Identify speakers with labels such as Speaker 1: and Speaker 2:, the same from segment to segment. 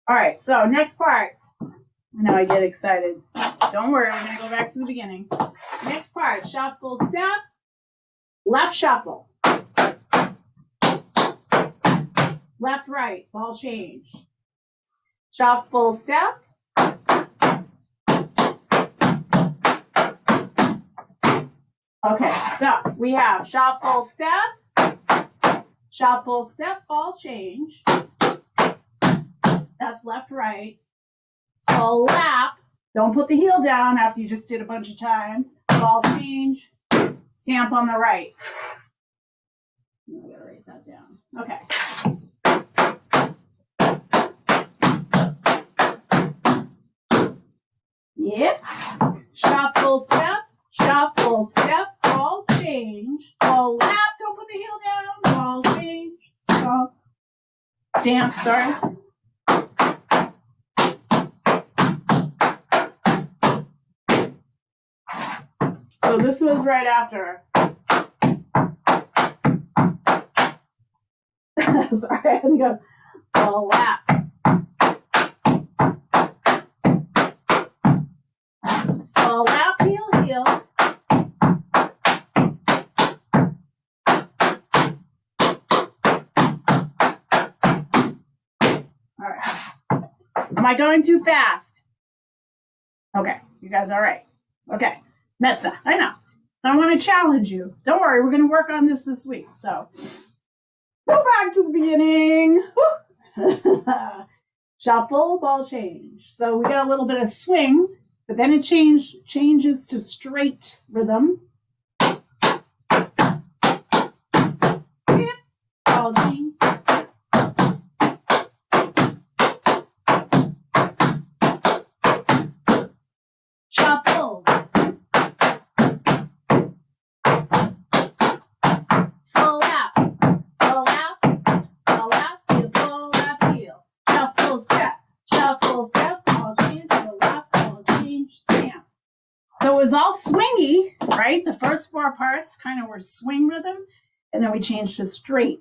Speaker 1: All right, so next part. I know I get excited. Don't worry, we're going to go back to the beginning. Next part, shuffle step, left shuffle. Left, right, ball change. Shuffle step. Okay, so we have shuffle step, ball change. That's left, right. Full lap. Don't put the heel down after you just did a bunch of times. Ball change. Stamp on the right. I'm going to write that down. Okay. Yep. Shuffle step, ball change. Full lap. Don't put the heel down. Ball change. Stop. Stamp, sorry. So this was right after. Sorry, I had to go full lap. Full lap, heel, heel. All right. Am I going too fast? Okay, you guys all right? Okay. Metza, I know. I want to challenge you. Don't worry, we're going to work on this week. So, go back to the beginning. Shuffle, ball change. So we got a little bit of swing, but then it changes to straight rhythm. Ball change. Shuffle. So it was all swingy, right? The first four parts kind of were swing rhythm, and then we changed to straight.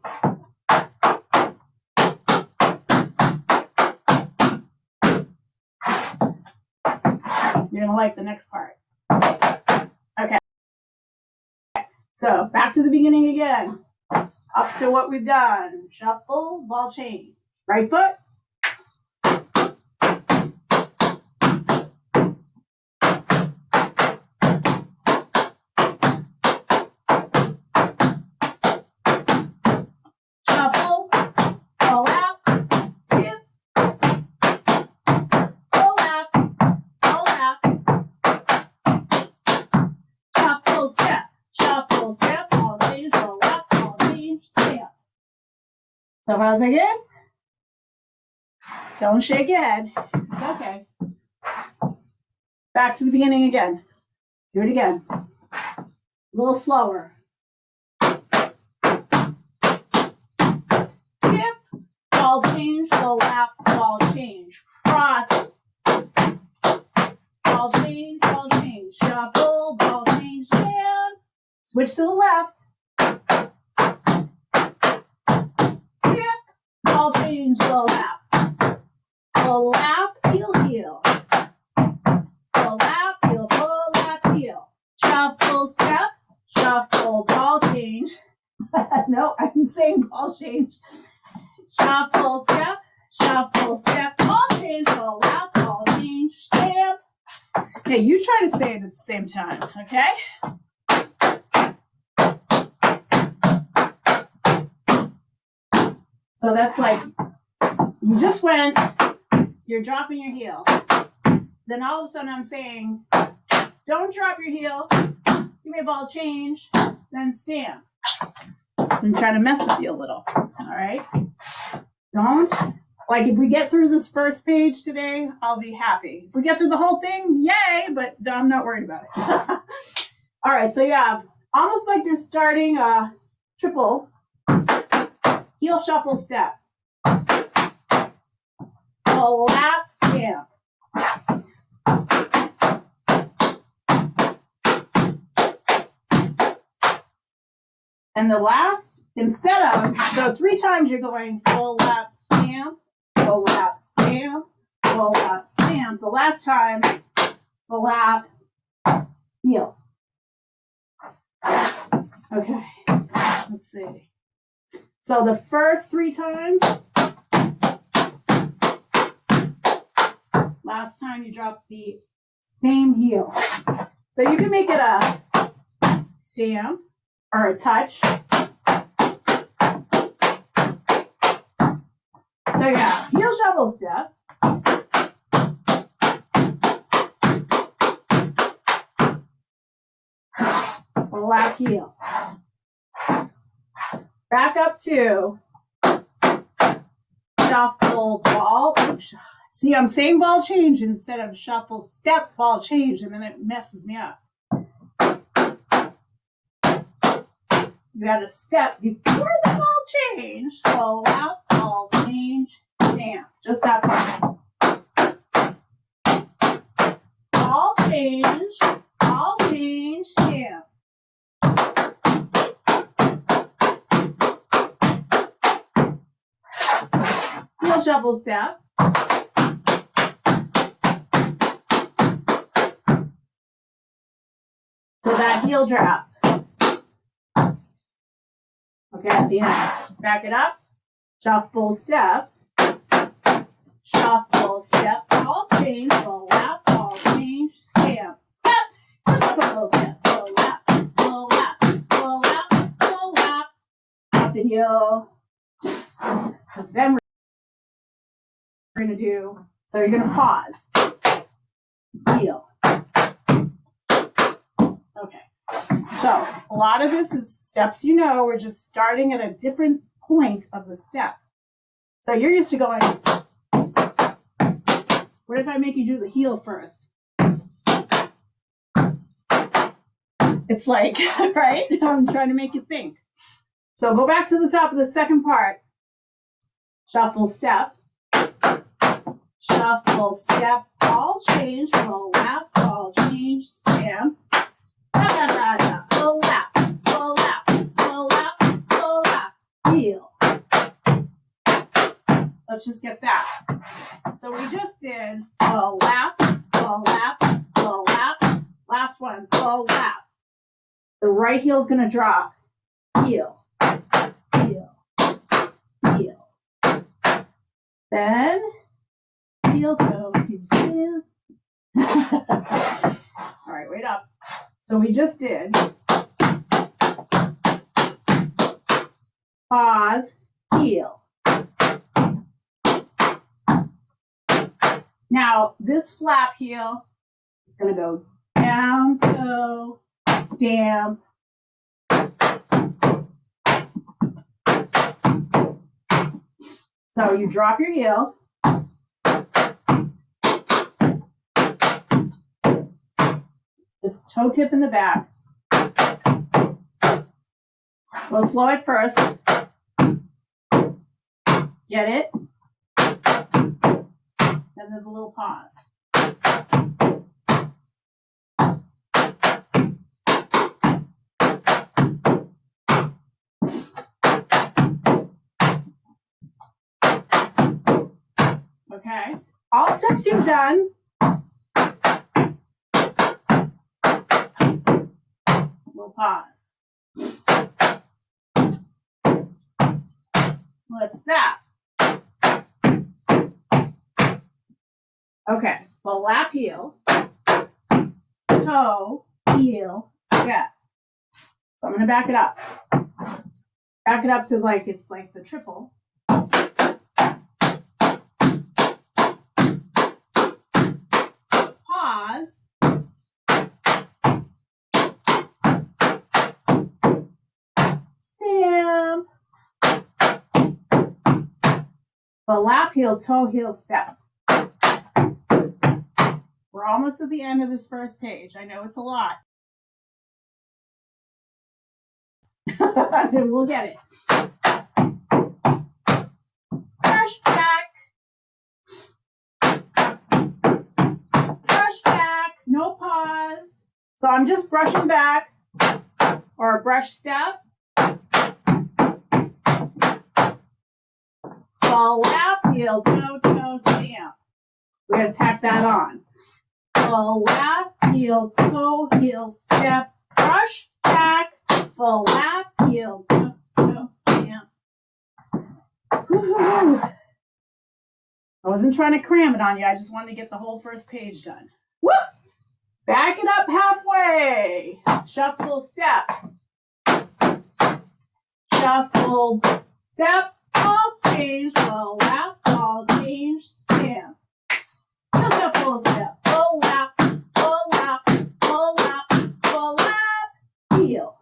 Speaker 1: You're going to like the next part. Okay. So back to the beginning again. Up to what we've done. Shuffle, ball change. Right foot. So how's it good? Don't shake your head. It's okay. Back to the beginning again. Do it again. A little slower. Skip. Ball change. Full lap. Ball change. Cross. Ball change. Ball change. Shuffle. Ball change. Stand. Switch to the left. Ball change, full lap. Full lap, heel, heel. Full lap, heel, full lap, heel. Shuffle, step, shuffle, ball change. No, I'm saying ball change. Shuffle, step, ball change, full lap, ball change, stamp. Okay, you try to say it at the same time, okay? So that's like, you just went, you're dropping your heel. Then all of a sudden I'm saying, don't drop your heel, give me a ball change, then stamp. I'm trying to mess with you a little, all right? Don't, like if we get through this first page today, I'll be happy. If we get through the whole thing, yay, but I'm not worried about it. All right, so you have almost like you're starting a triple heel shuffle step. Full lap stamp. And the last, instead of, so 3 times you're going full lap stamp, full lap, stamp, full lap, stamp. The last time, full lap, heel. Okay, let's see. So the first 3 times, last time you drop the same heel. So you can make it a stamp or a touch. So yeah, heel shuffle step. Lap heel. Back up to shuffle ball. See, I'm saying ball change instead of shuffle step ball change, and then it messes me up. You got to step before the ball change. So lap, ball change, stamp. Just that part. Ball change, stamp. Heel shuffle step. So that heel drop. Okay, at the end. Back it up. Shuffle step. Shuffle step. Ball change. Full lap. Ball change. Stamp. Step. Shuffle step. Full lap. Full lap. Full lap. Full lap. Out the heel. Because then we're going to do, so you're going to pause. Heel. Okay. So a lot of this is steps, we're just starting at a different point of the step. So you're used to going, what if I make you do the heel first? It's like, right? I'm trying to make you think. So go back to the top of the second part. Shuffle step. Shuffle step. Ball change. Full lap. Ball change. Stamp. Da, da, da, da. Full lap. Full lap. Full lap. Full lap. Heel. Let's just get that. So we just did full lap. Full lap. Full lap. Last one. Full lap. The right heel is going to drop. Heel. Heel. Heel. Then heel go. Heel. All right, wait up. So we just did pause, heel. Now this flap heel is going to go down, go, stamp. So you drop your heel. Just toe tip in the back. Go slow at first. Get it? Then there's a little pause. Okay. All steps you've done. We'll pause. What's that? Okay. Well, lap heel, toe, heel, step. So I'm going to back it up. Back it up to like it's like the triple. Pause. Stamp. The lap heel, toe heel, step. We're almost at the end of this first page. I know it's a lot. We'll get it. Brush back. Brush back. No pause. So I'm just brushing back or a brush step. Full lap heel, toe, stamp. We're going to tack that on. Full lap, heel, toe, heel, step, brush, back, full lap, heel, toe, stamp. Woo-hoo. I wasn't trying to cram it on you. I just wanted to get the whole first page done. Woo! Back it up halfway. Shuffle, step. Shuffle, step, ball change, full lap, ball change, stamp. Heel, shuffle, step, full lap, full lap, full lap, full lap, heel.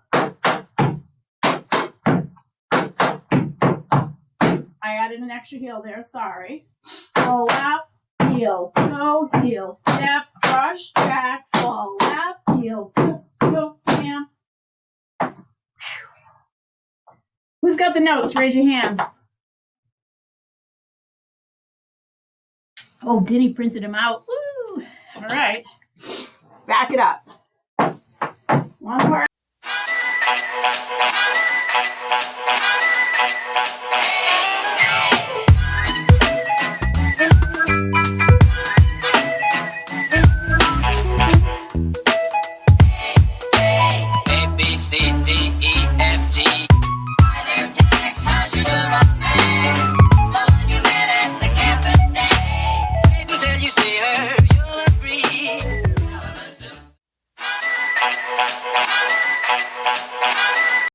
Speaker 1: I added an extra heel there, sorry. Full lap, heel, toe, heel, step, brush, back, full lap, heel, toe, stamp. Who's got the notes? Raise your hand. Oh, Denny printed them out. Woo! All right. Back it up. One part.